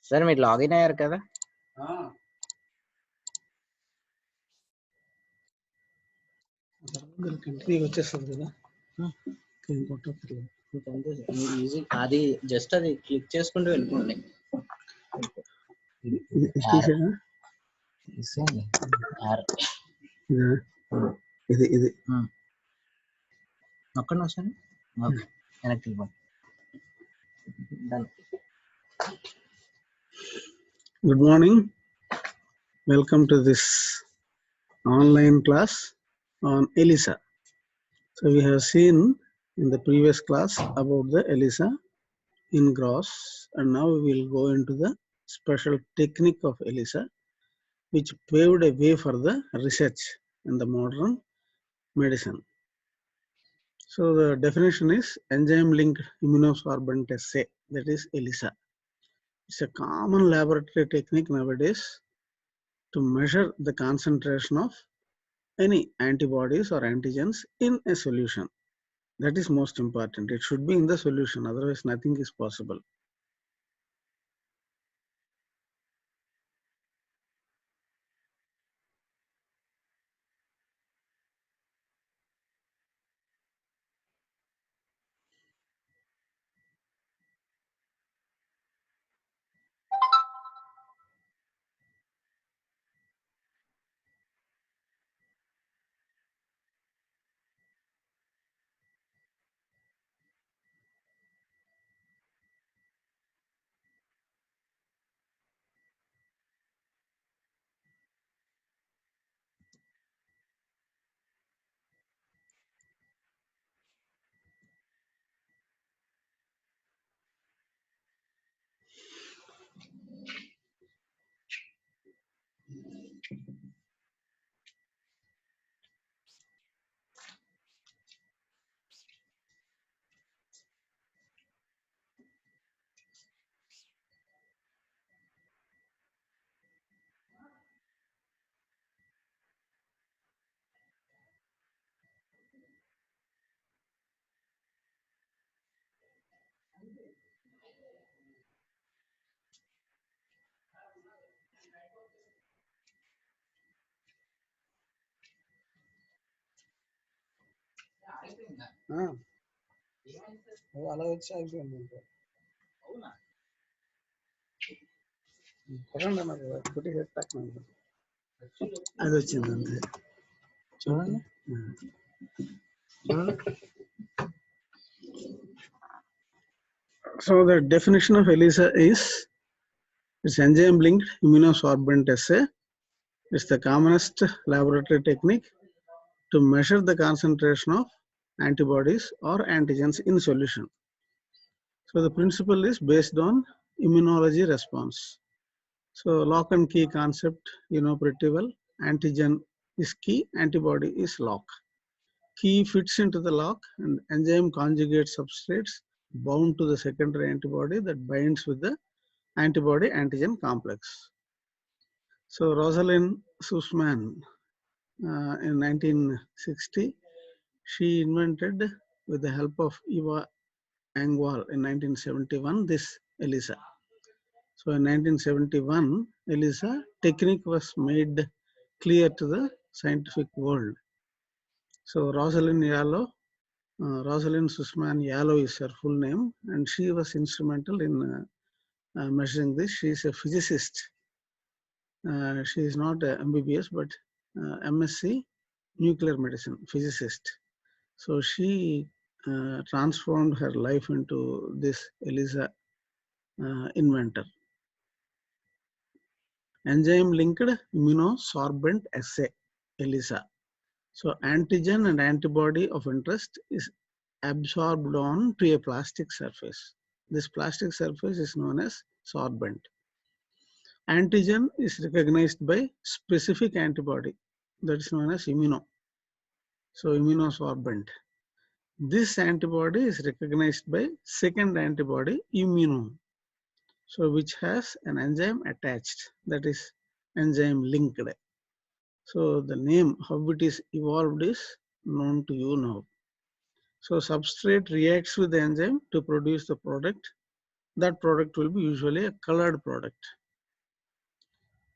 Sir మీరు login అయ్యారు కదా? కంటిన్యూ వచ్చేస్తుంది కదా. ఈజీ, అది జస్ట్ అది క్లిక్ చేసుకుంటూ వెళ్ళిపోండి. ఇది ఒక్క నిమిషం వెనక్కి వెళ్ళిపోండి. Good morning. Welcome to this online class on ELISA. So we have seen in the previous class about the ELISA in gross, and now we will go into the special technique of ELISA, which paved a way for the research in the modern medicine. So the definition is enzyme-linked immunosorbent assay, that is ELISA. It's a common laboratory technique nowadays to measure the concentration of any antibodies or antigens in a solution. That is most important. It should be in the solution, otherwise nothing is possible. అలా వచ్చి అయిపోయింది. అది వచ్చింది అంతే. చూడండి. So the definition of ELISA is it's enzyme-linked immunosorbent assay. It's the commonest laboratory technique to measure the concentration of antibodies or antigens in solution. So the principle is based on immunology response. So lock and key concept, you know pretty well. Antigen is key, antibody is lock. Key fits into the lock, and enzyme conjugate substrates bound to the secondary antibody that binds with the antibody antigen complex. So Rosalind Sussman in 1960, she invented with the help of Eva Engvall in 1971 this ELISA. So in 1971, ELISA technique was made clear to the scientific world. So Rosalind Sussman Yalow is her full name, and she was instrumental in measuring this. She is a physicist. She is not a MBBS, but MSc nuclear medicine physicist. So she transformed her life into this ELISA inventor. Enzyme-linked immunosorbent assay, ELISA. So antigen and antibody of interest is absorbed onto a plastic surface. This plastic surface is known as sorbent. Antigen is recognized by specific antibody, that is known as immuno. So immunosorbent. This antibody is recognized by second antibody, immuno, so which has an enzyme attached, that is enzyme linked. So the name, how it is evolved, is known to you now. So substrate reacts with the enzyme to produce the product that product will be usually a colored product.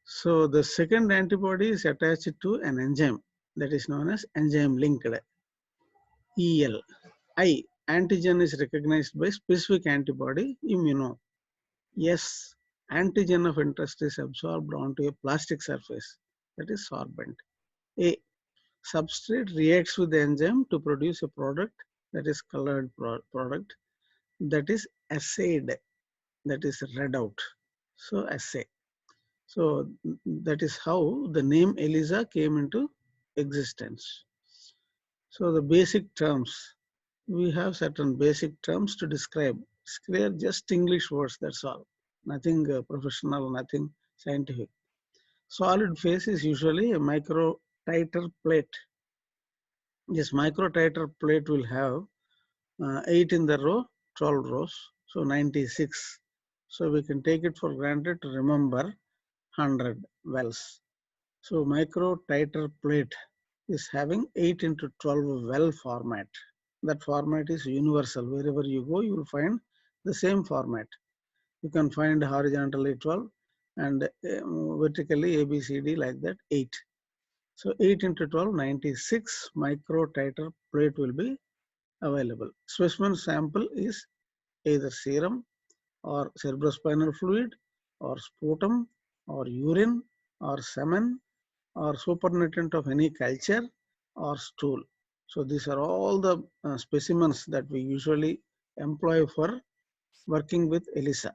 So the second antibody is attached to an enzyme that is known as enzyme linked EL. I, antigen is recognized by specific antibody, immuno. S, antigen of interest is absorbed onto a plastic surface, that is sorbent. A, substrate reacts with the enzyme to produce a product, that is colored product, that is assayed, that is read out. So assay. So that is how the name ELISA came into existence. So the basic terms, we have certain basic terms to describe. They are just English words, that's all. Nothing professional, nothing scientific. Solid phase is usually a micro titer plate. This micro titer plate will have 8 in the row, 12 rows, so 96. So we can take it for granted to remember 100 wells. So micro titer plate is having 8 into 12 well format. That format is universal. Wherever you go, you will find the same format. You can find horizontally 12 and vertically ABCD like that 8. So 8 into 12, 96 micro titer plate will be available. Specimen sample is either serum or cerebrospinal fluid or sputum or urine or semen or supernatant of any culture or stool. So these are all the specimens that we usually employ for working with ELISA.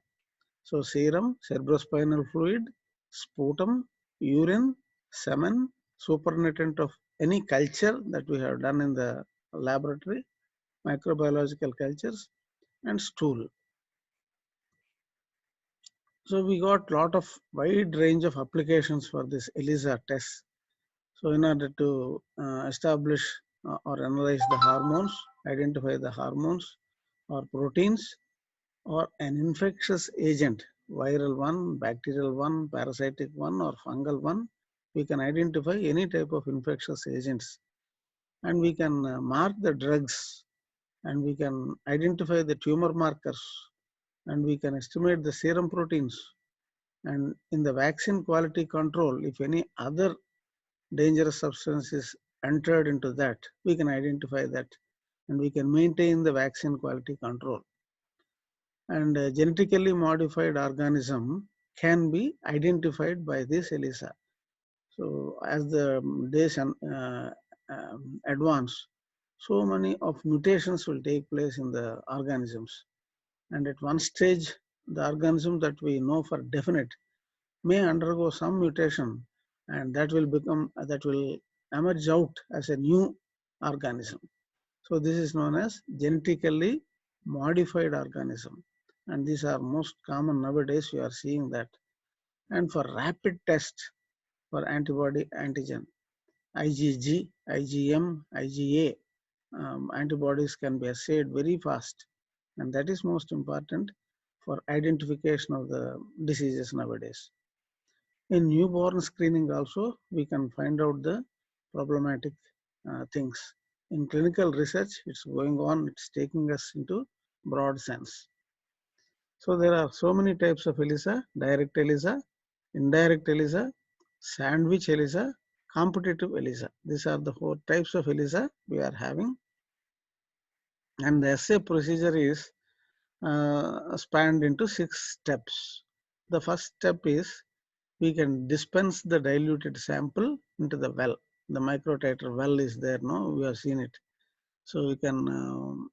So serum, cerebrospinal fluid, sputum, urine, semen, supernatant of any culture that we have done in the laboratory, microbiological cultures, and stool. So we got lot of wide range of applications for this ELISA test. So in order to establish or analyze the hormones, identify the hormones or proteins or an infectious agent, viral one, bacterial one, parasitic one or fungal one, we can identify any type of infectious agents and we can mark the drugs and we can identify the tumor markers and we can estimate the serum proteins. And in the vaccine quality control, if any other dangerous substance is entered into that, we can identify that and we can maintain the vaccine quality control. And genetically modified organism can be identified by this ELISA. So as the days advance, so many of mutations will take place in the organisms. And at one stage, the organism that we know for definite may undergo some mutation and that will emerge out as a new organism. So this is known as genetically modified organism. And these are most common nowadays, we are seeing that. And for rapid test for antibody antigen, IgG, IgM, IgA, antibodies can be assayed very fast. And that is most important for identification of the diseases nowadays. In newborn screening also, we can find out the problematic things. In clinical research, it's going on, it's taking us into broad sense. So there are so many types of ELISA: direct ELISA, indirect ELISA, sandwich ELISA, competitive ELISA. These are the 4 types of ELISA we are having. And the assay procedure is spanned into 6 steps. The first step is we can dispense the diluted sample into the well. The microtiter well is there, no? We have seen it. So we can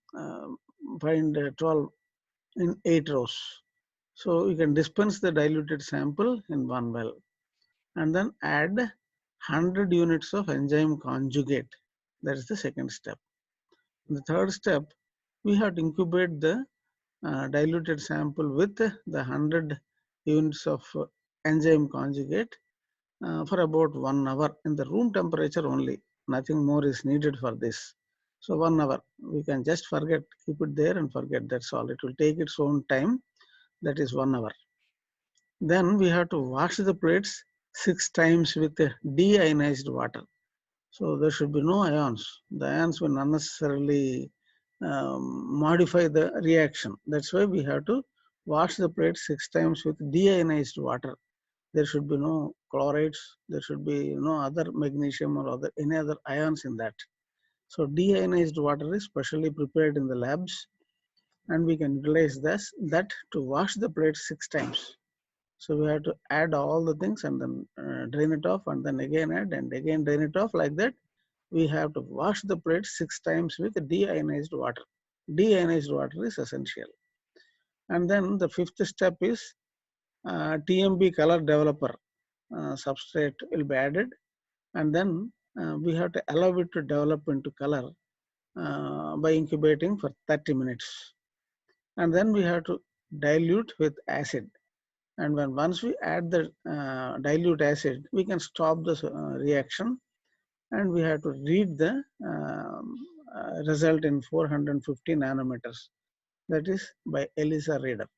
find 12 in 8 rows. So we can dispense the diluted sample in one well and then add 100 units of enzyme conjugate. That is the second step. In the third step, we have to incubate the diluted sample with the 100 units of enzyme conjugate for about 1 hour in the room temperature only. Nothing more is needed for this. So 1 hour, we can just forget, keep it there and forget, that's all. It will take its own time, that is 1 hour. Then we have to wash the plates 6 times with deionized water. So there should be no ions. The ions will unnecessarily modify the reaction. That's why we have to wash the plate 6 times with deionized water. There should be no chlorides, there should be no other magnesium or any other ions in that. So deionized water is specially prepared in the labs, and we can utilize that to wash the plate 6 times. So we have to add all the things and then drain it off, and then again add and again drain it off. Like that, we have to wash the plate 6 times with deionized water. Deionized water is essential. And then the fifth step is TMB color developer substrate will be added, and then we have to allow it to develop into color by incubating for 30 minutes. And then we have to dilute with acid. And once we add the dilute acid, we can stop the reaction, and we have to read the result in 450 nanometers. That is by ELISA reader.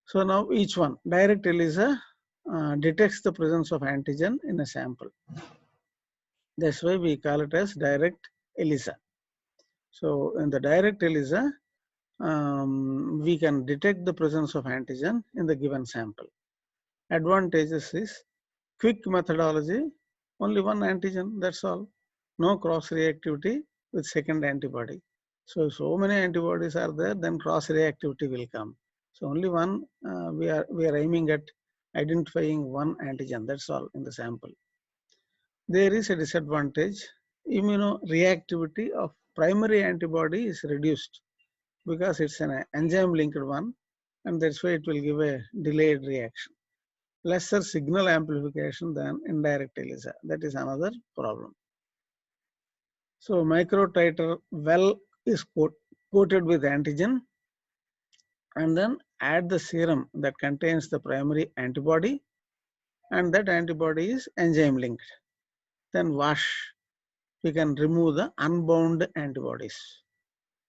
So now each one, direct ELISA detects the presence of antigen in a sample. That's why we call it as direct ELISA. So in the direct ELISA, we can detect the presence of antigen in the given sample. Advantages is quick methodology, only one antigen, that's all. No cross-reactivity with second antibody. So many antibodies are there, then cross-reactivity will come. So only one, we are aiming at identifying one antigen, that's all in the sample. There is a disadvantage. Immunoreactivity of primary antibody is reduced because it's an enzyme linked one, and that's why it will give a delayed reaction. Lesser signal amplification than indirect ELISA. That is another problem. So microtiter well is coated with antigen, and then add the serum that contains the primary antibody, and that antibody is enzyme linked. Then wash. We can remove the unbound antibodies.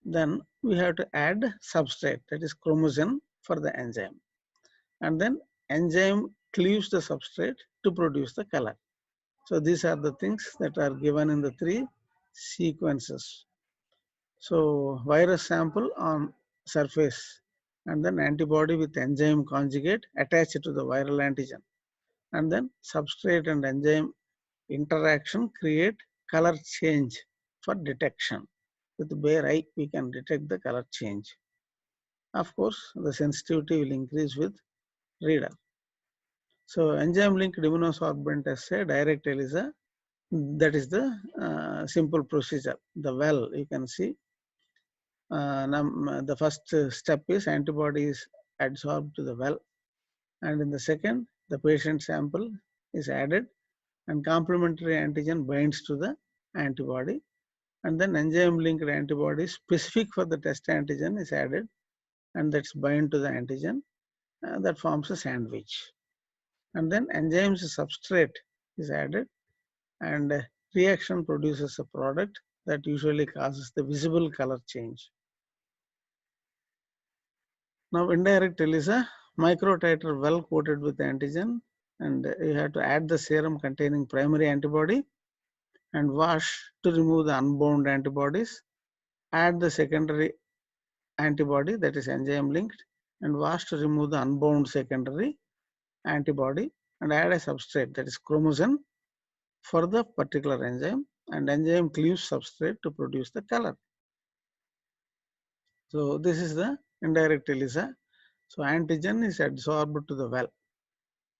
Then we have to add substrate, that is chromosome, for the enzyme. And then enzyme cleaves the substrate to produce the color. So these are the things that are given in the three sequences. So virus sample on surface, and then antibody with enzyme conjugate attached to the viral antigen. And then substrate and enzyme interaction create color change for detection. With the bare eye, we can detect the color change. Of course, the sensitivity will increase with reader. So enzyme-linked immunosorbent assay, direct ELISA, that is the simple procedure. The well, you can see, the first step is antibody is adsorbed to the well, and in the second, the patient sample is added, and complementary antigen binds to the antibody, and then enzyme-linked antibody specific for the test antigen is added, and that's bind to the antigen. That forms a sandwich. And then enzymes substrate is added, and reaction produces a product that usually causes the visible color change. Now indirect ELISA, microtiter well coated with antigen, and you have to add the serum containing primary antibody and wash to remove the unbound antibodies. Add the secondary antibody, that is enzyme linked, and wash to remove the unbound secondary antibody, and add a substrate, that is chromosome, for the particular enzyme, and enzyme cleaves substrate to produce the color. So this is the indirect ELISA. So antigen is adsorbed to the well,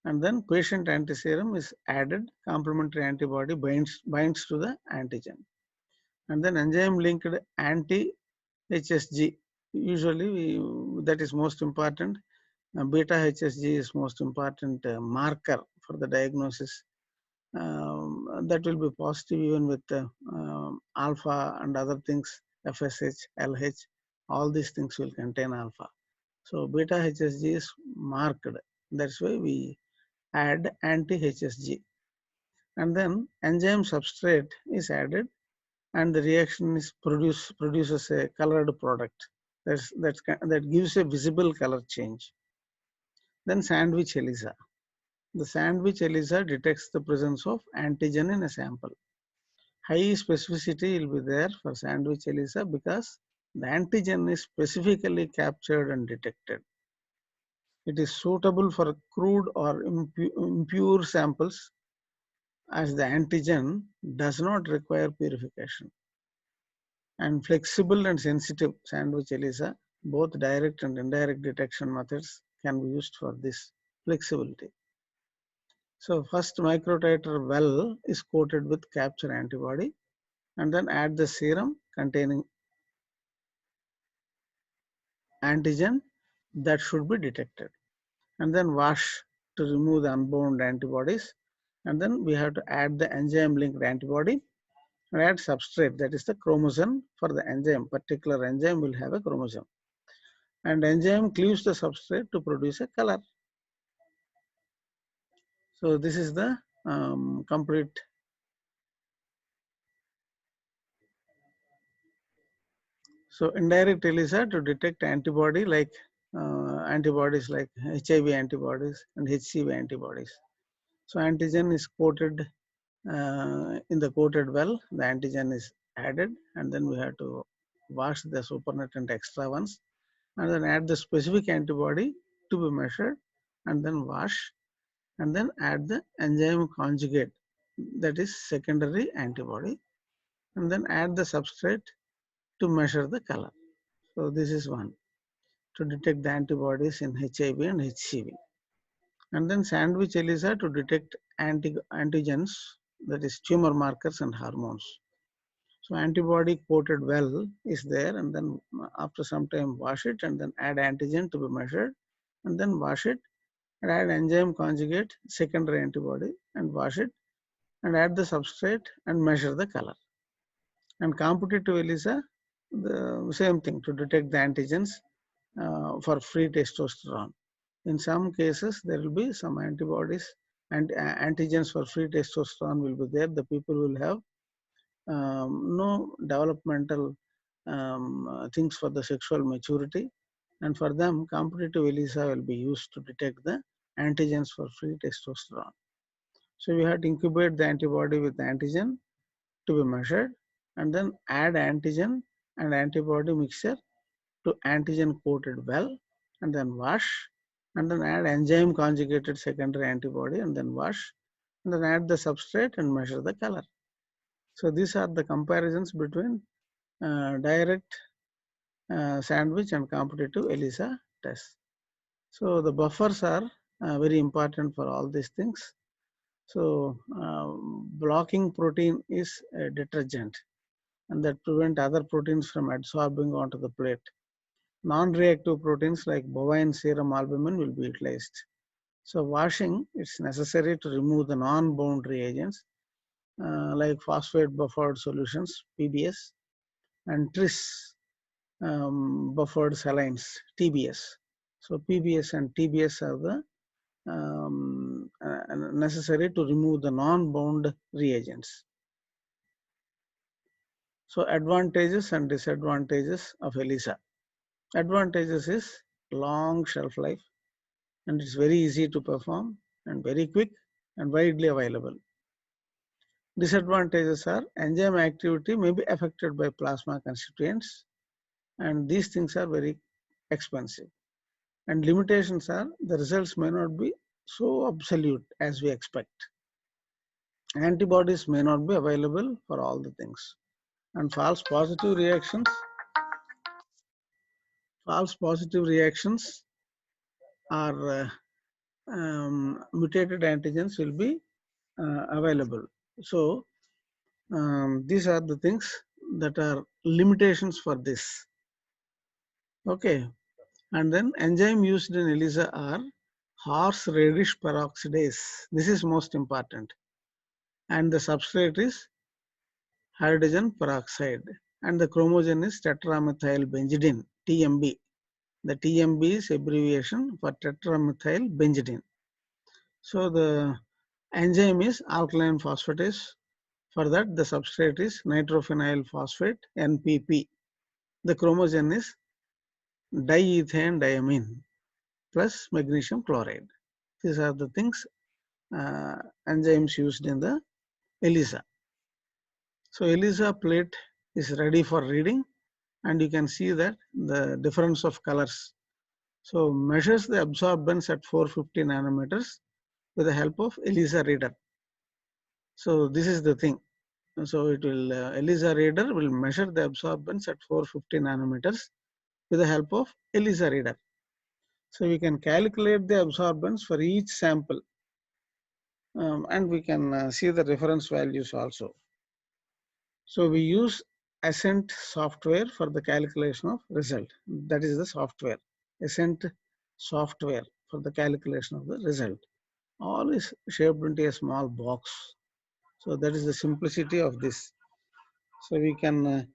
and then patient antiserum is added, complementary antibody binds to the antigen, and then enzyme linked anti-HSG, usually that is most important. Beta HSG is most important marker for the diagnosis. That will be positive even with alpha and other things, FSH, LH, all these things will contain alpha. So beta HSG is marked. That's why we add anti-HSG. And then enzyme substrate is added, and the reaction is produces a colored product. That gives a visible color change. Then sandwich ELISA. The sandwich ELISA detects the presence of antigen in a sample. High specificity will be there for sandwich ELISA because the antigen is specifically captured and detected. It is suitable for crude or impure samples as the antigen does not require purification. And flexible and sensitive sandwich ELISA, both direct and indirect detection methods can be used for this flexibility. So first microtiter well is coated with capture antibody and then add the serum containing antigen that should be detected, and then wash to remove the unbound antibodies, and then we have to add the enzyme linked antibody and add substrate, that is the chromosome for the enzyme. Particular enzyme will have a chromosome, and enzyme cleaves the substrate to produce a color. So this is the complete. So indirect ELISA to detect antibody like antibodies like HIV antibodies and HCV antibodies. So antigen is coated in the coated well, the antigen is added, and then we have to wash the supernatant extra ones, and then add the specific antibody to be measured, and then wash, and then add the enzyme conjugate, that is secondary antibody, and then add the substrate to measure the color. So this is one, to detect the antibodies in HIV and HCV. And then sandwich ELISA to detect antigens, that is tumor markers and hormones. So antibody coated well is there, and then after some time wash it and then add antigen to be measured, and then wash it and add enzyme conjugate secondary antibody and wash it and add the substrate and measure the color. And competitive ELISA, the same thing, to detect the antigens for free testosterone. In some cases, there will be some antibodies and antigens for free testosterone will be there. The people will have no developmental things for the sexual maturity, and for them competitive ELISA will be used to detect the antigens for free testosterone. So we have to incubate the antibody with the antigen to be measured, and then add antigen and antibody mixture to antigen coated well, and then wash, and then add enzyme conjugated secondary antibody and then wash, and then add the substrate and measure the color. So these are the comparisons between direct sandwich and competitive ELISA tests. So the buffers are very important for all these things. So blocking protein is a detergent, and that prevent other proteins from absorbing onto the plate. Non-reactive proteins like bovine serum albumin will be utilized. So washing, it's necessary to remove the non-bound reagents like phosphate buffered solutions, PBS, and tris buffered salines, TBS. So PBS and TBS are the necessary to remove the non-bound reagents. So advantages and disadvantages of ELISA. Advantages is long shelf life, and it's very easy to perform and very quick and widely available. Disadvantages are enzyme activity may be affected by plasma constituents, and these things are very expensive. And limitations are the results may not be so absolute as we expect. Antibodies may not be available for all the things. And false positive reactions are mutated antigens will be available. So these are the things that are limitations for this. Okay, and then enzyme used in ELISA are horse radish peroxidase. This is most important, and the substrate is hydrogen peroxide, and the chromosome is tetramethylbenzidine, TMB. The TMB is abbreviation for tetramethylbenzidine. So the enzyme is alkaline phosphatase. For that, the substrate is nitrophenyl phosphate, NPP. The chromosome is diethane diamine plus magnesium chloride. These are the things, enzymes used in the ELISA. So ELISA plate is ready for reading, and you can see that the difference of colors. So measures the absorbance at 450 nanometers with the help of ELISA reader. So this is the thing. So it will ELISA reader will measure the absorbance at 450 nanometers with the help of ELISA reader. So we can calculate the absorbance for each sample, and we can see the reference values also. So we use Ascent software for the calculation of result. That is the software, Ascent software for the calculation of the result. All is shaped into a small box. So that is the simplicity of this. So we can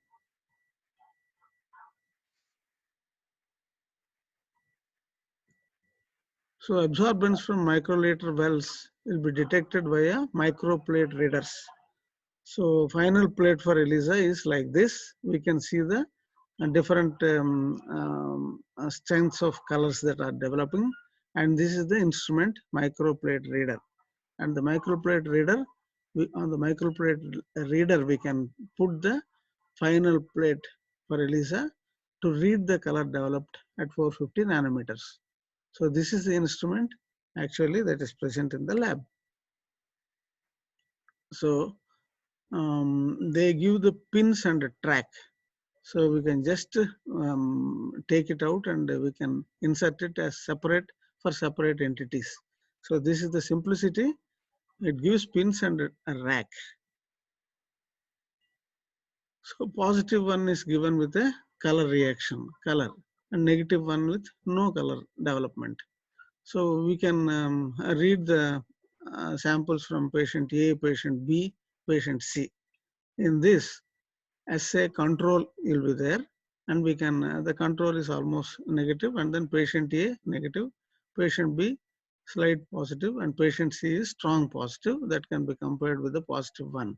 so absorbance from microliter wells will be detected via microplate readers. So final plate for ELISA is like this. We can see the different strengths of colors that are developing, and this is the instrument microplate reader. And the microplate reader, on the microplate reader we can put the final plate for ELISA to read the color developed at 450 nanometers. So this is the instrument actually that is present in the lab. So they give the pins and a track. So we can just take it out and we can insert it as separate for separate entities. So this is the simplicity. It gives pins and a rack. So positive one is given with a color reaction, color, and negative one with no color development. So we can read the samples from patient A, patient B, patient C. In this, assay control will be there, and we can the control is almost negative, and then patient A negative, patient B slight positive, and patient C is strong positive. That can be compared with the positive one,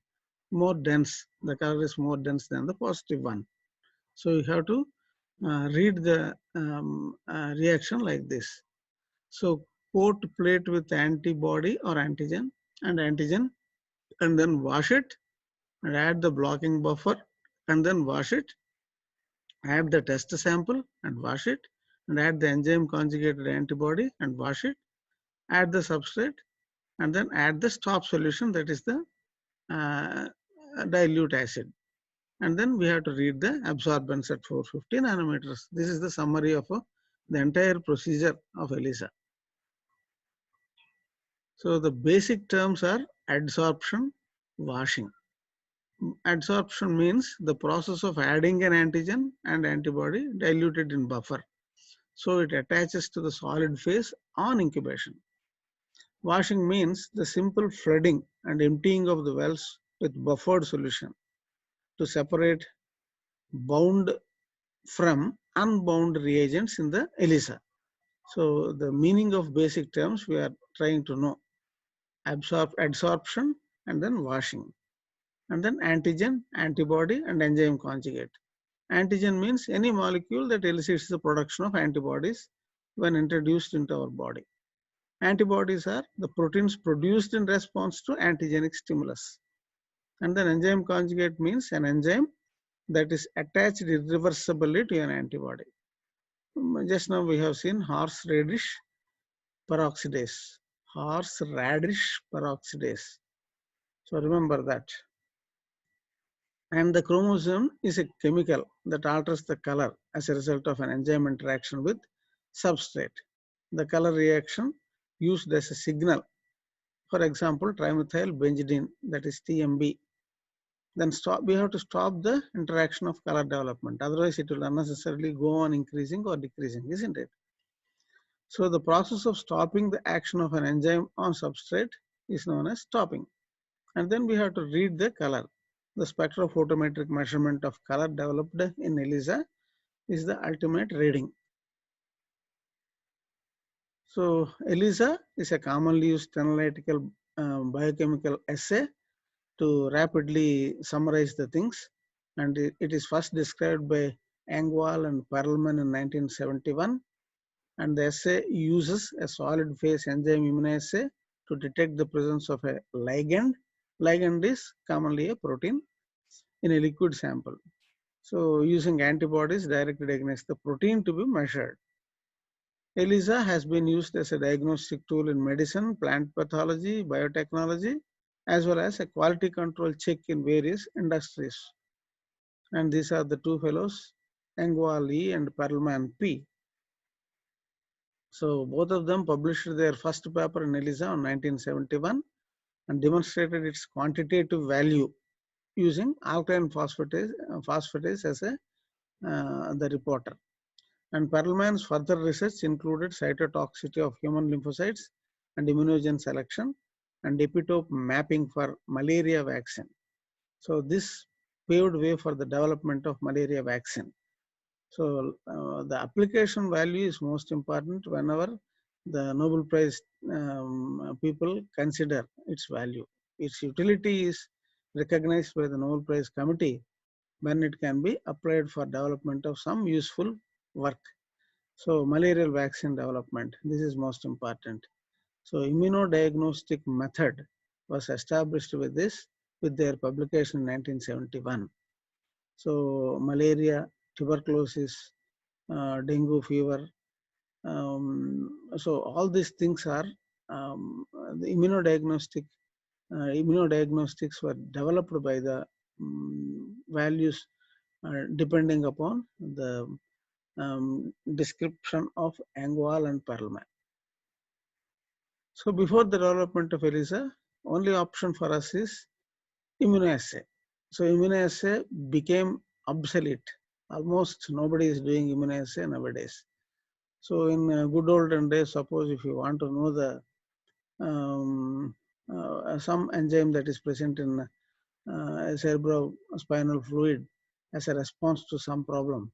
more dense. The color is more dense than the positive one. So you have to read the reaction like this. So coat plate with antibody or antigen, and then wash it and add the blocking buffer, and then wash it, add the test sample and wash it, and add the enzyme conjugated antibody and wash it, add the substrate, and then add the stop solution, that is the uh, dilute acid. And then we have to read the absorbance at 450 nanometers. This is the summary of the entire procedure of ELISA. So the basic terms are adsorption, washing. Adsorption means the process of adding an antigen and antibody diluted in buffer. So it attaches to the solid phase on incubation. Washing means the simple flooding and emptying of the wells with buffered solution to separate bound from unbound reagents in the ELISA. So the meaning of basic terms we are trying to know: adsorption and then washing, and then antigen, antibody, and enzyme conjugate. Antigen means any molecule that elicits the production of antibodies when introduced into our body. Antibodies are the proteins produced in response to antigenic stimulus. And then enzyme conjugate means an enzyme that is attached irreversibly to an antibody. Just now we have seen horseradish peroxidase. Horseradish peroxidase. So remember that. And the chromosome is a chemical that alters the color as a result of an enzyme interaction with substrate. The color reaction used as a signal, for example, trimethyl benzidine, that is TMB. Then we have to stop the interaction of color development. Otherwise, it will unnecessarily go on increasing or decreasing, isn't it? So the process of stopping the action of an enzyme on substrate is known as stopping. And then we have to read the color. The spectrophotometric measurement of color developed in ELISA is the ultimate reading. So ELISA is a commonly used analytical biochemical assay to rapidly summarize the things. And it is first described by Engwall and Perelman in 1971. And the assay uses a solid phase enzyme immunoassay to detect the presence of a ligand. Ligand is commonly a protein in a liquid sample. So using antibodies directed against the protein to be measured. ELISA has been used as a diagnostic tool in medicine, plant pathology, biotechnology, as well as a quality control check in various industries. And these are the two fellows, Engwal E and Perlman P. So both of them published their first paper in ELISA in 1971 and demonstrated its quantitative value using alkaline phosphatase as the reporter. And Perlman's further research included cytotoxicity of human lymphocytes and immunogen selection and epitope mapping for malaria vaccine. So this paved way for the development of malaria vaccine. So the application value is most important whenever the Nobel Prize people consider its value. Its utility is recognized by the Nobel Prize committee when it can be applied for development of some useful work. So malarial vaccine development, this is most important. So immunodiagnostic method was established with this, with their publication in 1971. So malaria, tuberculosis, dengue fever. So all these things are the immunodiagnostics were developed by the values depending upon the description of Engwall and Perlman. So before the development of ELISA, only option for us is immunoassay. So immunoassay became obsolete. Almost nobody is doing immunoassay nowadays. So in good olden days, suppose if you want to know the some enzyme that is present in cerebrospinal fluid as a response to some problem,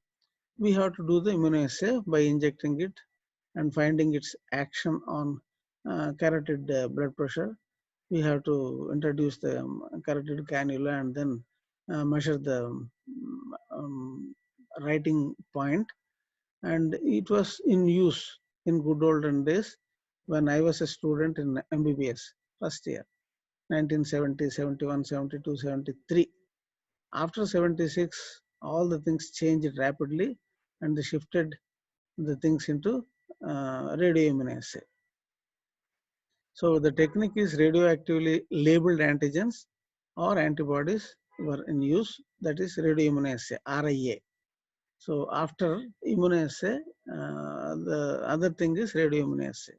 we have to do the immunoassay by injecting it and finding its action on carotid blood pressure. We have to introduce the carotid cannula and then measure the writing point. And it was in use in good olden days when I was a student in MBBS first year, 1970, 71, 72, 73. After 76, all the things changed rapidly and they shifted the things into radioimmunoassay. So the technique is radioactively labeled antigens or antibodies were in use, that is radioimmunoassay, RIA. So after immunoassay, the other thing is radioimmunoassay.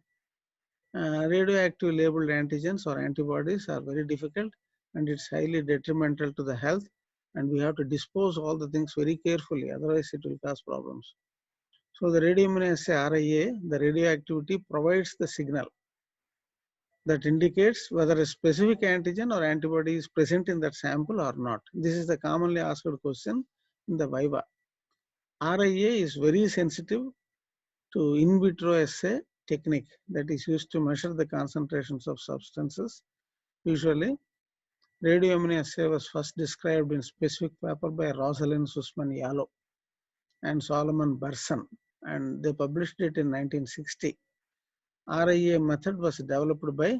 Radioactive labeled antigens or antibodies are very difficult and it's highly detrimental to the health, and we have to dispose all the things very carefully, otherwise it will cause problems. So the radioimmunoassay RIA, the radioactivity provides the signal that indicates whether a specific antigen or antibody is present in that sample or not. This is the commonly asked question in the viva. RIA is very sensitive to in vitro assay technique that is used to measure the concentrations of substances. Usually, radioimmunoassay was first described in specific paper by Rosalind Sussman Yalow and Solomon Burson, and they published it in 1960. RIA method was developed by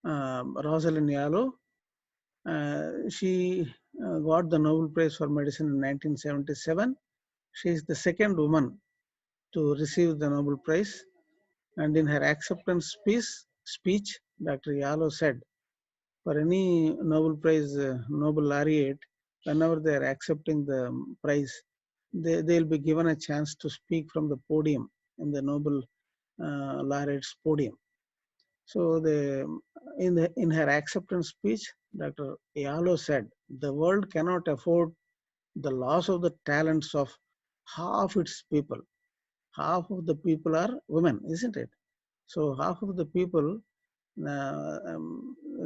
Rosalind Yalow. She got the Nobel Prize for Medicine in 1977. She is the second woman to receive the Nobel Prize. And in her acceptance speech, Dr. Yalow said, for any Nobel Prize, Nobel laureate, whenever they are accepting the prize, they'll be given a chance to speak from the podium in the Nobel laureate's podium. So in her acceptance speech, Dr. Yalow said, the world cannot afford the loss of the talents of half its people. Half of the people are women, isn't it? So half of the people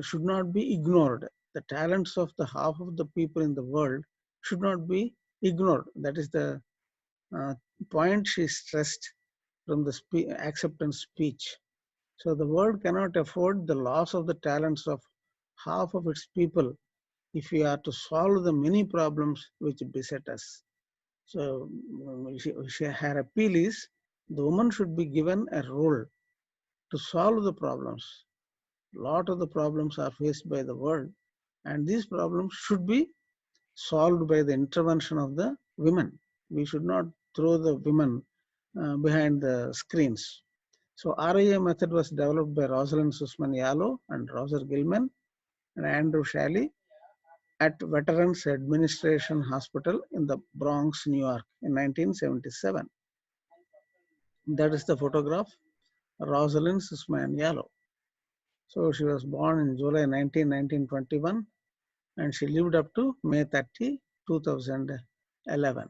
should not be ignored. The talents of the half of the people in the world should not be ignored. That is the point she stressed from the acceptance speech. So the world cannot afford the loss of the talents of half of its people if we are to solve the many problems which beset us. So her appeal is the woman should be given a role to solve the problems. A lot of the problems are faced by the world, And these problems should be solved by the intervention of the women. We should not throw the women behind the screens. So RIA method was developed by Rosalind Sussman Yalow and Roger Gilman and Andrew Shalley at Veterans Administration Hospital in the Bronx, New York in 1977. That is the photograph, Rosalind Sussman Yalow. So she was born in July 19, 1921 and she lived up to May 30, 2011.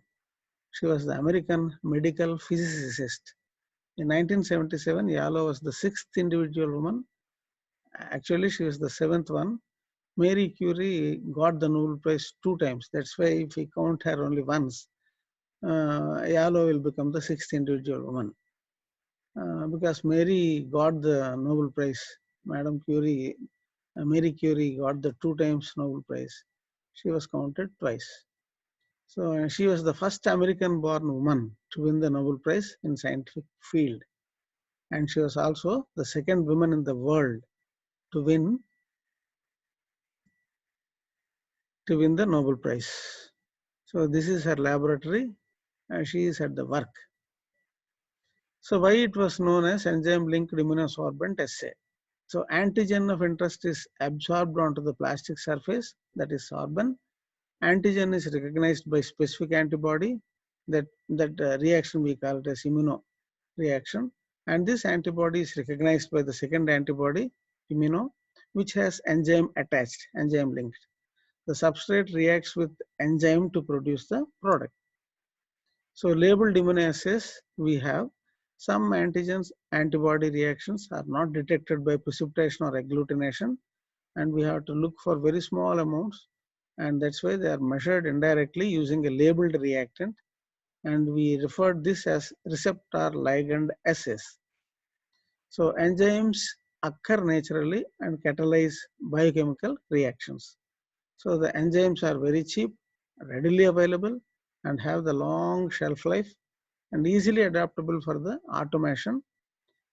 She was the American medical physicist. In 1977, Yalow was the sixth individual woman. Actually, she was the seventh one. Marie Curie got the Nobel Prize 2 times. That's why if we count her only once, Yalow will become the sixth individual woman. Because Mary got the Nobel Prize, Madam Curie, Marie Curie got the 2 times Nobel Prize. She was counted twice. So she was the first American-born woman to win the Nobel Prize in scientific field. And she was also the second woman in the world to win the Nobel Prize. So this is her laboratory and she is at the work. So why it was known as enzyme-linked immunosorbent assay? So antigen of interest is absorbed onto the plastic surface, that is sorbent. Antigen is recognized by specific antibody. That reaction we call it as immuno reaction. And this antibody is recognized by the second antibody, immuno, which has enzyme attached, enzyme linked. The substrate reacts with enzyme to produce the product. So labeled immunoassays we have. Some antigens antibody reactions are not detected by precipitation or agglutination, and we have to look for very small amounts, and that's why they are measured indirectly using a labeled reactant, and we refer this as receptor ligand assays. So enzymes occur naturally and catalyze biochemical reactions. So the enzymes are very cheap, readily available, and have the long shelf life and easily adaptable for the automation.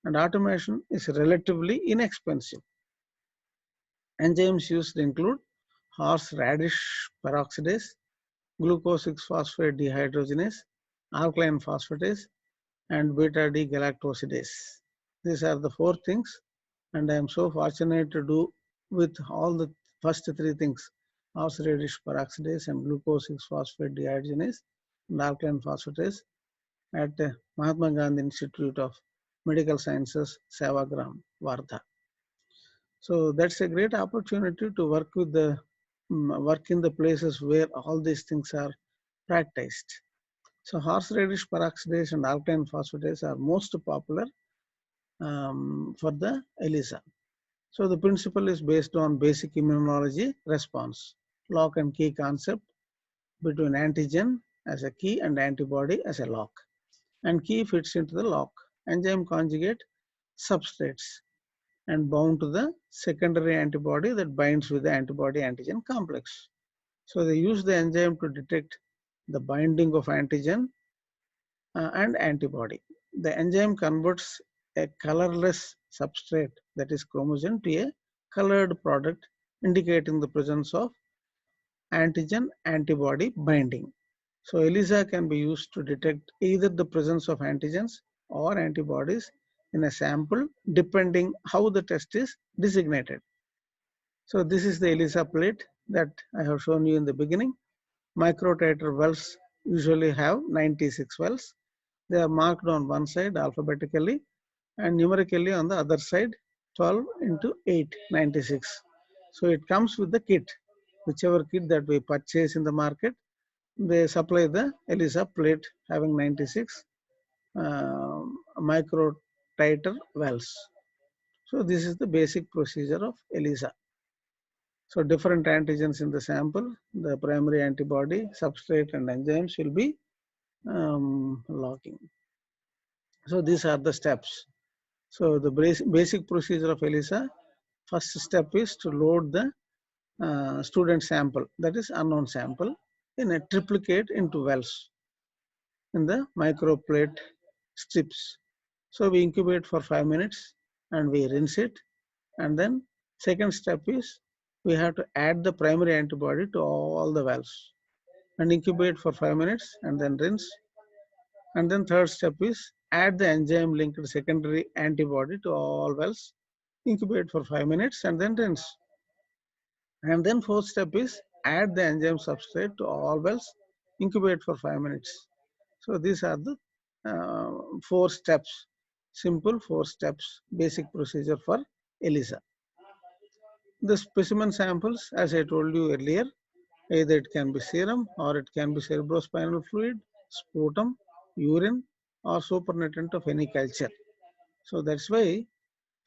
And automation is relatively inexpensive. Enzymes used include horseradish peroxidase, glucose 6-phosphate dehydrogenase, alkaline phosphatase, and beta-D galactosidase. These are the 4 things, and I am so fortunate to do with all the first 3 things, horseradish peroxidase and glucose 6-phosphate dehydrogenase and alkaline phosphatase at Mahatma Gandhi Institute of Medical Sciences, Sevagram, Wardha. So that's a great opportunity to work with the work in the places where all these things are practiced. So horseradish peroxidase and alkaline phosphatase are most popular for the ELISA. So the principle is based on basic immunology response, lock and key concept between antigen as a key and antibody as a lock. And key fits into the lock. Enzyme conjugate substrates and bound to the secondary antibody that binds with the antibody antigen complex. So they use the enzyme to detect the binding of antigen and antibody. The enzyme converts a colorless substrate, that is chromosome, to a colored product, indicating the presence of antigen antibody binding. So ELISA can be used to detect either the presence of antigens or antibodies in a sample depending how the test is designated. So this is the ELISA plate that I have shown you in the beginning. Microtiter wells usually have 96 wells. They are marked on one side alphabetically and numerically on the other side 12 into 8, 96. So it comes with the kit. Whichever kit that we purchase in the market, they supply the ELISA plate having 96 microtiter wells. So this is the basic procedure of ELISA. So different antigens in the sample, the primary antibody, substrate and enzymes will be logging. So these are the steps. So the basic procedure of ELISA, first step is to load the student sample, that is unknown sample, in a triplicate into wells in the microplate strips. So we incubate for 5 minutes and we rinse it. And then second step is we have to add the primary antibody to all the wells and incubate for 5 minutes and then rinse. And then third step is add the enzyme linked secondary antibody to all wells, incubate for 5 minutes and then rinse. And then fourth step is add the enzyme substrate to all wells, incubate for 5 minutes. So these are the 4 steps, simple 4 steps, basic procedure for ELISA. The specimen samples, as I told you earlier, either it can be serum or it can be cerebrospinal fluid, sputum, urine, or supernatant of any culture. So that's why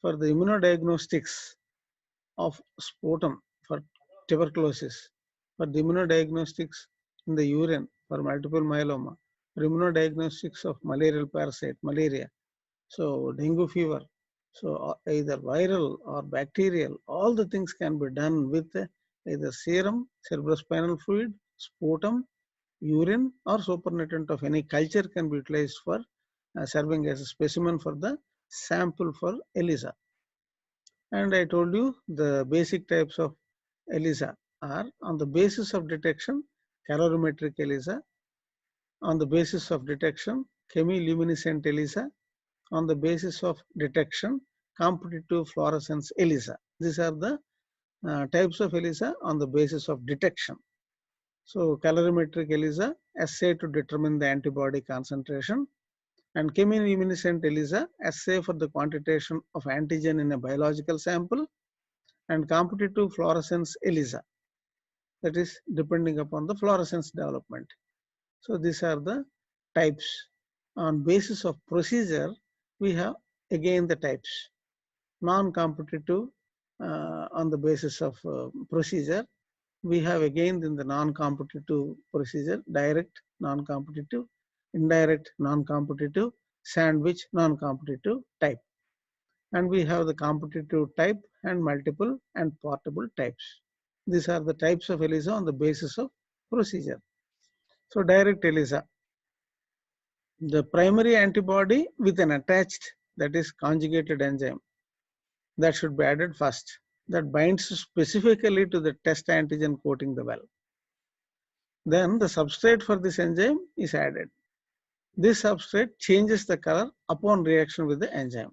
for the immunodiagnostics of sputum for tuberculosis, for the immunodiagnostics in the urine for multiple myeloma, for immunodiagnostics of malarial parasite, malaria, so dengue fever, so either viral or bacterial, all the things can be done with either serum, cerebrospinal fluid, sputum, urine, or supernatant of any culture can be utilized for serving as a specimen for the sample for ELISA. And I told you the basic types of ELISA are on the basis of detection, calorimetric ELISA, on the basis of detection, chemiluminescent ELISA, on the basis of detection, competitive fluorescence ELISA. These are the types of ELISA on the basis of detection. So calorimetric ELISA, assay to determine the antibody concentration, and chemiluminescent ELISA, assay for the quantitation of antigen in a biological sample, and competitive fluorescence ELISA, that is depending upon the fluorescence development. So these are the types. On basis of procedure, we have again the types. Non-competitive on the basis of procedure, we have again in the non-competitive procedure, direct non-competitive, indirect non-competitive, sandwich non-competitive type. And we have the competitive type and multiple and portable types. These are the types of ELISA on the basis of procedure. So direct ELISA, the primary antibody with an attached, that is conjugated enzyme, that should be added first, that binds specifically to the test antigen coating the well. Then the substrate for this enzyme is added. This substrate changes the color upon reaction with the enzyme.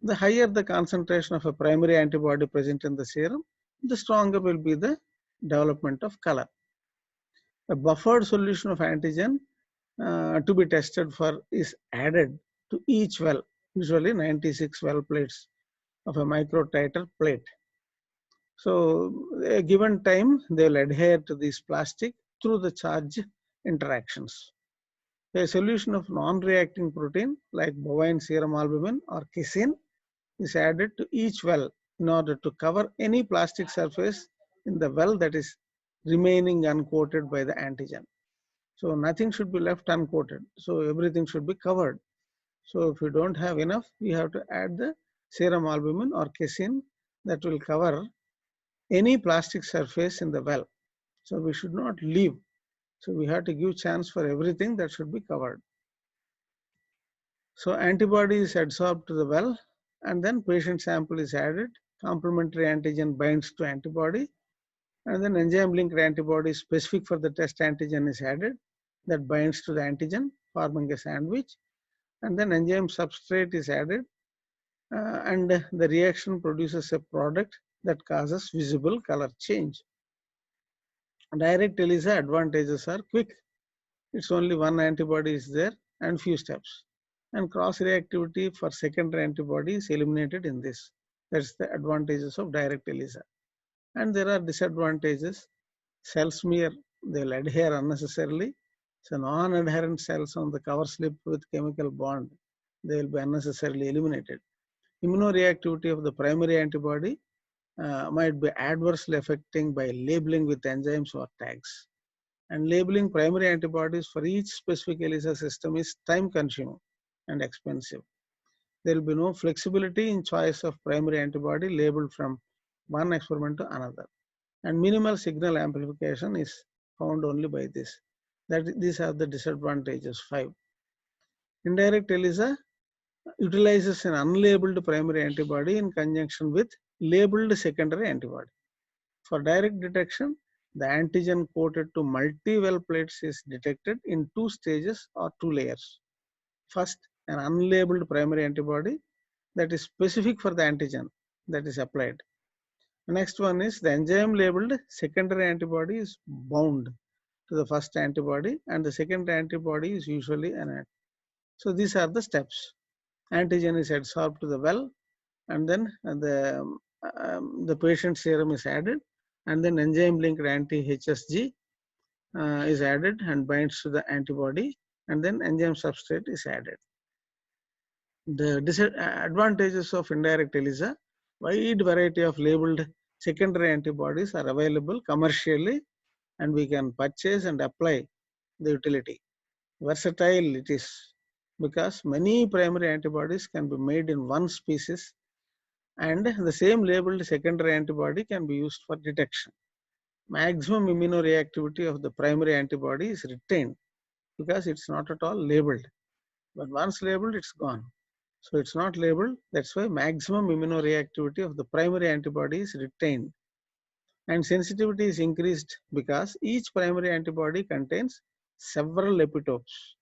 The higher the concentration of a primary antibody present in the serum, the stronger will be the development of color. A buffered solution of antigen to be tested for is added to each well, usually 96 well plates of a microtiter plate. So a given time, they will adhere to this plastic through the charge interactions. A solution of non-reacting protein like bovine serum albumin or casein is added to each well in order to cover any plastic surface in the well that is remaining uncoated by the antigen. So nothing should be left uncoated. So everything should be covered. So if you don't have enough, you have to add the serum albumin or casein that will cover any plastic surface in the well. So we should not leave. So we have to give chance for everything that should be covered. So antibody is adsorbed to the well and then patient sample is added. Complementary antigen binds to antibody and then enzyme linked antibody specific for the test antigen is added that binds to the antigen forming a sandwich, and then enzyme substrate is added and the reaction produces a product that causes visible color change. Direct ELISA advantages are quick. It's only one antibody is there and few steps. And cross-reactivity for secondary antibody is eliminated in this. That's the advantages of direct ELISA. And there are disadvantages. Cell smear, they'll adhere unnecessarily. So non-adherent cells on the cover slip with chemical bond, they will be unnecessarily eliminated. Immunoreactivity of the primary antibody might be adversely affecting by labeling with enzymes or tags. And labeling primary antibodies for each specific ELISA system is time consuming and expensive. There will be no flexibility in choice of primary antibody labeled from one experiment to another. And minimal signal amplification is found only by this. These are the disadvantages, 5. Indirect ELISA utilizes an unlabeled primary antibody in conjunction with labeled secondary antibody For direct detection, the antigen coated to multi-well plates is detected in 2 stages or 2 layers. First, an unlabeled primary antibody that is specific for the antigen that is applied. The next one is the enzyme labeled secondary antibody is bound to the first antibody, and the second antibody is usually an. So these are the steps. Antigen is adsorbed to the well, and then the patient serum is added, and then enzyme linked anti-HSG is added and binds to the antibody, and then enzyme substrate is added. The disadvantages of indirect ELISA: wide variety of labeled secondary antibodies are available commercially, and we can purchase and apply the utility. Versatile it is, because many primary antibodies can be made in one species, and the same labeled secondary antibody can be used for detection. Maximum immunoreactivity of the primary antibody is retained because it's not at all labeled. But once labeled, it's gone. So it's not labeled. That's why maximum immunoreactivity of the primary antibody is retained. And sensitivity is increased because each primary antibody contains several epitopes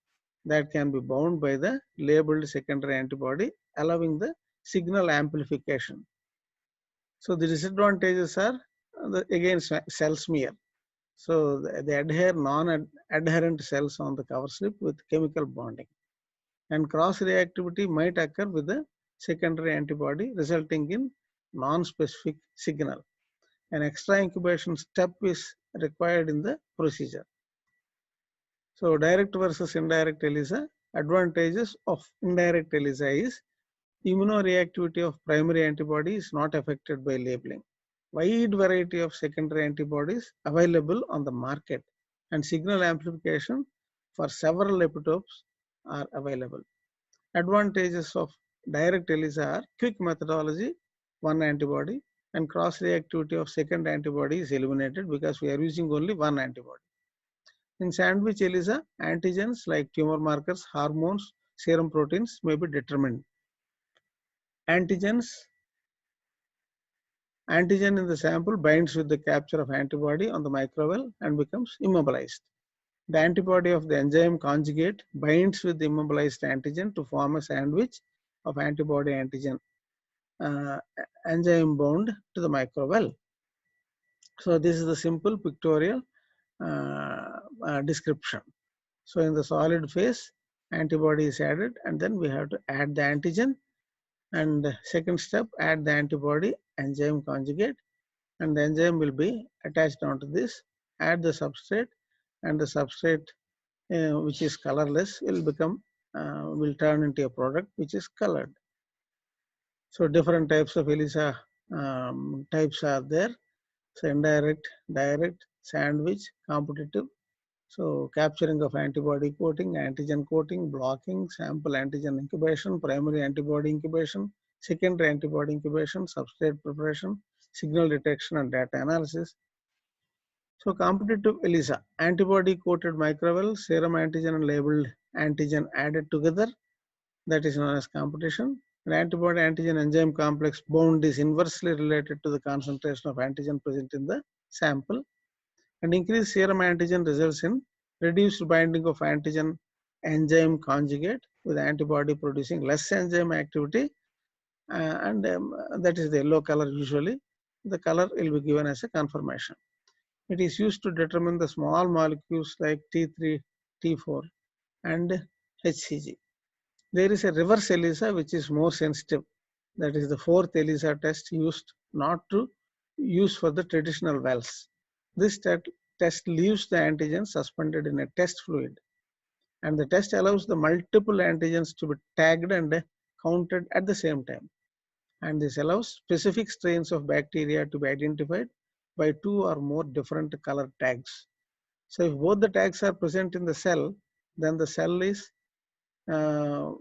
that can be bound by the labeled secondary antibody, allowing the signal amplification. So the disadvantages are again cell smear. So they adhere non-adherent cells on the cover slip with chemical bonding. And cross-reactivity might occur with the secondary antibody, resulting in non-specific signal. An extra incubation step is required in the procedure. So direct versus indirect ELISA. Advantages of indirect ELISA is immunoreactivity of primary antibody is not affected by labeling. Wide variety of secondary antibodies available on the market, and signal amplification for several epitopes are available. Advantages of direct ELISA are quick methodology, one antibody, and cross-reactivity of second antibody is eliminated because we are using only one antibody. In sandwich ELISA, antigens like tumor markers, hormones, serum proteins may be determined. Antigen in the sample binds with the capture of antibody on the microwell and becomes immobilized. The antibody of the enzyme conjugate binds with the immobilized antigen to form a sandwich of antibody antigen enzyme bound to the microwell. So this is the simple pictorial description. So in the solid phase, antibody is added, and then we have to add the antigen. And second step, add the antibody enzyme conjugate, and the enzyme will be attached onto this. Add the substrate, and the substrate which is colorless will turn into a product which is colored. So different types of ELISA types are there. So indirect, direct, sandwich, competitive. So capturing of antibody coating, antigen coating, blocking, sample antigen incubation, primary antibody incubation, secondary antibody incubation, substrate preparation, signal detection and data analysis. So competitive ELISA, antibody coated microwell, serum antigen and labeled antigen added together, that is known as competition. An antibody antigen enzyme complex bound is inversely related to the concentration of antigen present in the sample. And increased serum antigen results in reduced binding of antigen enzyme conjugate, with antibody producing less enzyme activity, and that is the yellow color usually. The color will be given as a confirmation. It is used to determine the small molecules like T3, T4 and HCG. There is a reverse ELISA which is more sensitive. That is the fourth ELISA test used not to use for the traditional wells. This test leaves the antigen suspended in a test fluid, and the test allows the multiple antigens to be tagged and counted at the same time. And this allows specific strains of bacteria to be identified by 2 or more different color tags. So if both the tags are present in the cell, then the cell is that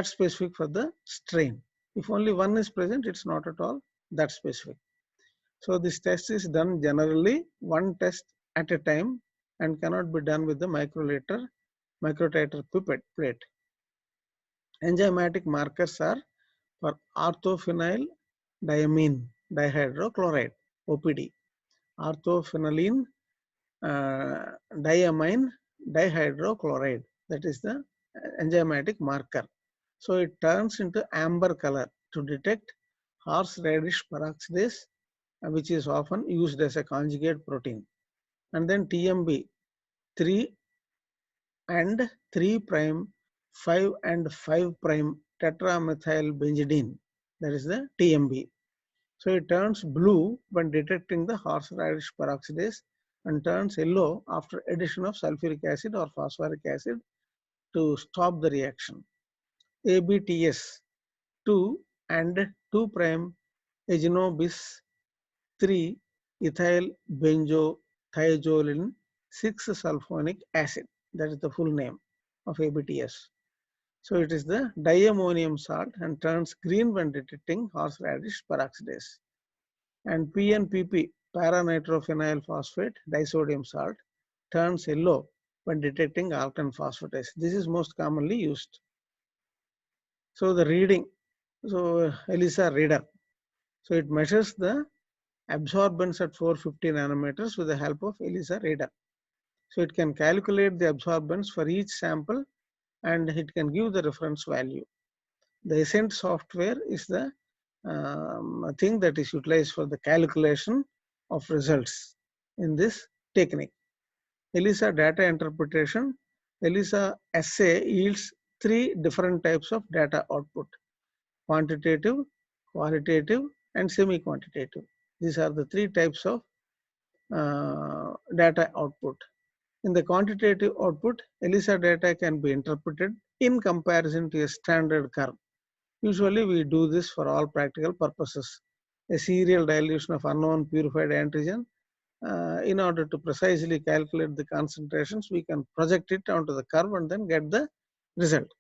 specific for the strain. If only one is present, it's not at all that specific. So this test is done generally one test at a time and cannot be done with the microtiter pipette plate. Enzymatic markers are for orthophenyl diamine dihydrochloride, OPD. Orthophenylene diamine dihydrochloride, that is the enzymatic marker. So it turns into amber color to detect horseradish peroxidase, which is often used as a conjugate protein. And then TMB 3 and 3 prime, 5 and 5 prime tetramethylbenzidine, that is the TMB. So it turns blue when detecting the horseradish peroxidase and turns yellow after addition of sulfuric acid or phosphoric acid to stop the reaction. ABTS 2 and 2 prime agenobis 3 ethyl benzothiazolone 6 sulfonic acid, that is the full name of ABTS. So it is the diammonium salt and turns green when detecting horseradish peroxidase. And PNPP, paranitrophenyl phosphate disodium salt, turns yellow when detecting alkaline phosphatase. This is most commonly used. So the reading, so ELISA reader. So it measures the absorbance at 450 nanometers with the help of ELISA reader. So it can calculate the absorbance for each sample and it can give the reference value. The Ascent software is the thing that is utilized for the calculation of results in this technique. ELISA data interpretation. ELISA assay yields 3 different types of data output: quantitative, qualitative, and semi-quantitative. These are the 3 types of data output. In the quantitative output, ELISA data can be interpreted in comparison to a standard curve. Usually we do this for all practical purposes. A serial dilution of unknown purified antigen. In order to precisely calculate the concentrations, we can project it onto the curve and then get the result.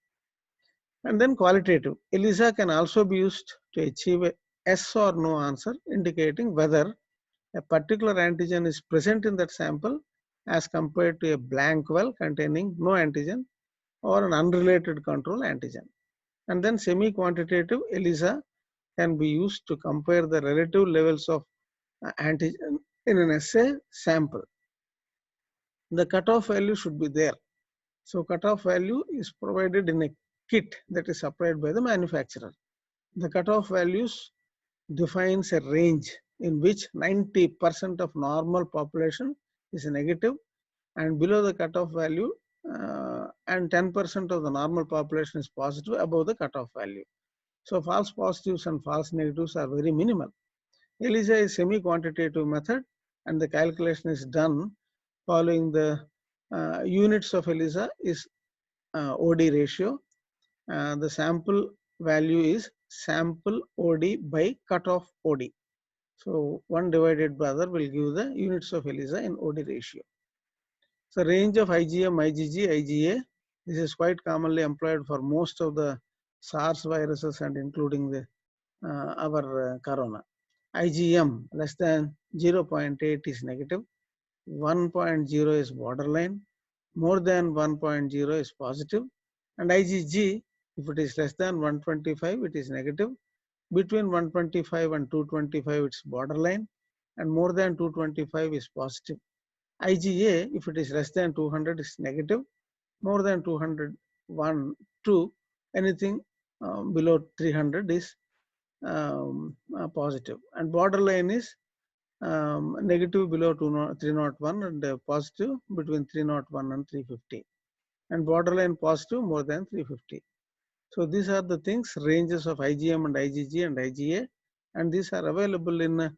And then qualitative. ELISA can also be used to achieve a yes or no answer, indicating whether a particular antigen is present in that sample as compared to a blank well containing no antigen or an unrelated control antigen. And then semi-quantitative ELISA can be used to compare the relative levels of antigen in an assay sample. The cutoff value should be there. So cutoff value is provided in a kit that is supplied by the manufacturer. The cutoff values defines a range in which 90% of normal population is negative, and below the cutoff value and 10% of the normal population is positive above the cutoff value. So false positives and false negatives are very minimal. ELISA is semi-quantitative method and the calculation is done following the units of ELISA is OD ratio. The sample value is sample OD by cutoff OD. So one divided by other will give the units of ELISA in OD ratio. So range of IgM, IgG, IgA. This is quite commonly employed for most of the SARS viruses and including the our corona. IgM less than 0.8 is negative, 1.0 is borderline, more than 1.0 is positive, and IgG, if it is less than 125, it is negative, between 125 and 225 it's borderline, and more than 225 is positive. IgA, if it is less than 200 is negative, more than 201 to anything below 300 is positive, and borderline is negative below 301 and positive between 301 and 350, and borderline positive more than 350. So these are the things, ranges of IgM and IgG and IgA, and these are available in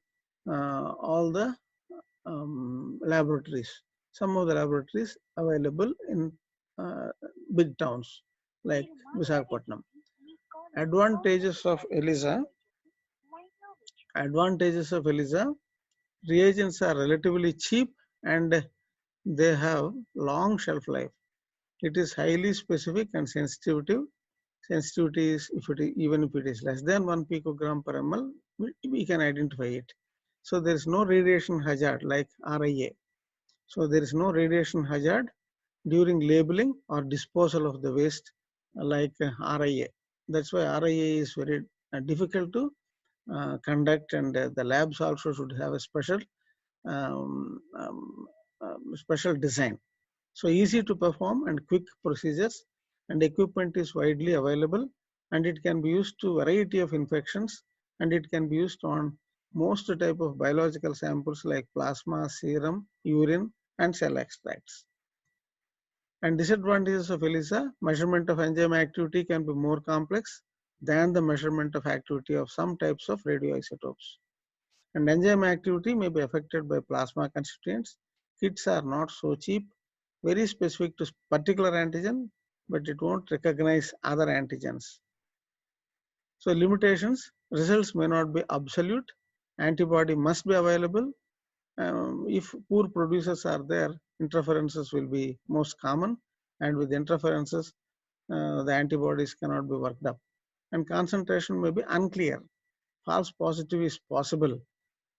all the laboratories. Some of the laboratories available in big towns like Visakhapatnam. Advantages of ELISA. Advantages of ELISA. Reagents are relatively cheap and they have long shelf life. It is highly specific and sensitive. Sensitivity is, even if it is less than 1 picogram per ml, we can identify it. So there is no radiation hazard like RIA. So there is no radiation hazard during labeling or disposal of the waste like RIA. That's why RIA is very difficult to conduct, and the labs also should have a special um, um, special design. So easy to perform and quick procedures, and equipment is widely available, and it can be used to variety of infections, and it can be used on most type of biological samples like plasma, serum, urine, and cell extracts. And disadvantages of ELISA: measurement of enzyme activity can be more complex than the measurement of activity of some types of radioisotopes. And enzyme activity may be affected by plasma constituents. Kits are not so cheap, very specific to particular antigen, but it won't recognize other antigens. So limitations: results may not be absolute, antibody must be available. If poor producers are there, interferences will be most common, and with interferences, the antibodies cannot be worked up. And concentration may be unclear. False positive is possible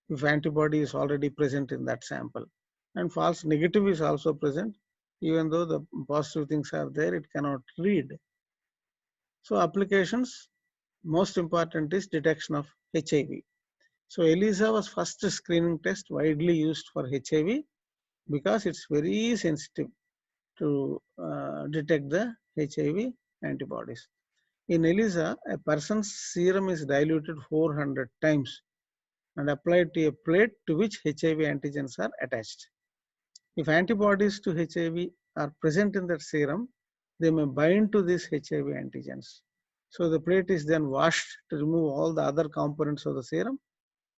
if antibody is already present in that sample. And false negative is also present. Even though the positive things are there, it cannot read. So applications, most important is detection of HIV. So ELISA was first screening test widely used for HIV because it's very sensitive to detect the HIV antibodies. In ELISA, a person's serum is diluted 400 times and applied to a plate to which HIV antigens are attached. If antibodies to HIV are present in that serum, they may bind to these HIV antigens. So the plate is then washed to remove all the other components of the serum.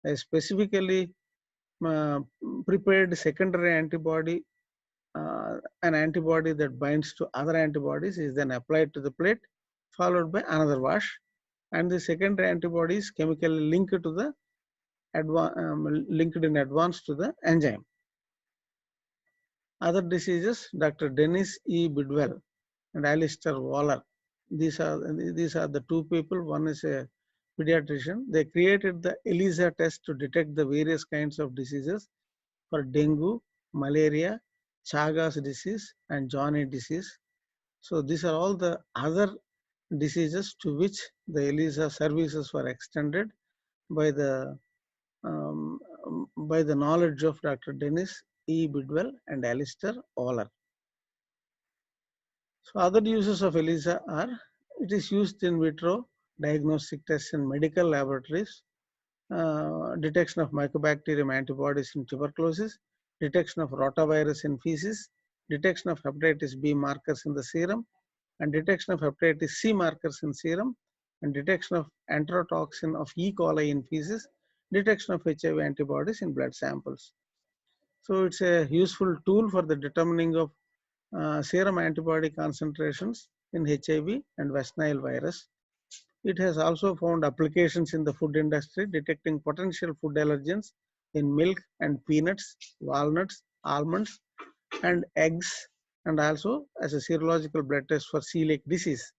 A specifically uh, prepared secondary antibody, an antibody that binds to other antibodies, is then applied to the plate, followed by another wash. And the secondary antibody is chemically linked to the linked in advance to the enzyme. Other diseases: Dr. Dennis E. Bidwell and Alistair Waller. These are the two people. One is a pediatrician. They created the ELISA test to detect the various kinds of diseases for dengue, malaria, Chagas disease, and Johnny disease. So these are all the other diseases to which the ELISA services were extended by the um, knowledge of Dr. Dennis E. Bidwell and Alistair Waller. So other uses of ELISA are: it is used in vitro diagnostic tests in medical laboratories, detection of mycobacterium antibodies in tuberculosis, detection of rotavirus in feces, detection of hepatitis B markers in the serum, and detection of hepatitis C markers in serum, and detection of enterotoxin of E. coli in feces, detection of HIV antibodies in blood samples. So it's a useful tool for the determining of serum antibody concentrations in HIV and West Nile virus. It has also found applications in the food industry, detecting potential food allergens in milk and peanuts, walnuts, almonds, and eggs, and also as a serological blood test for celiac disease.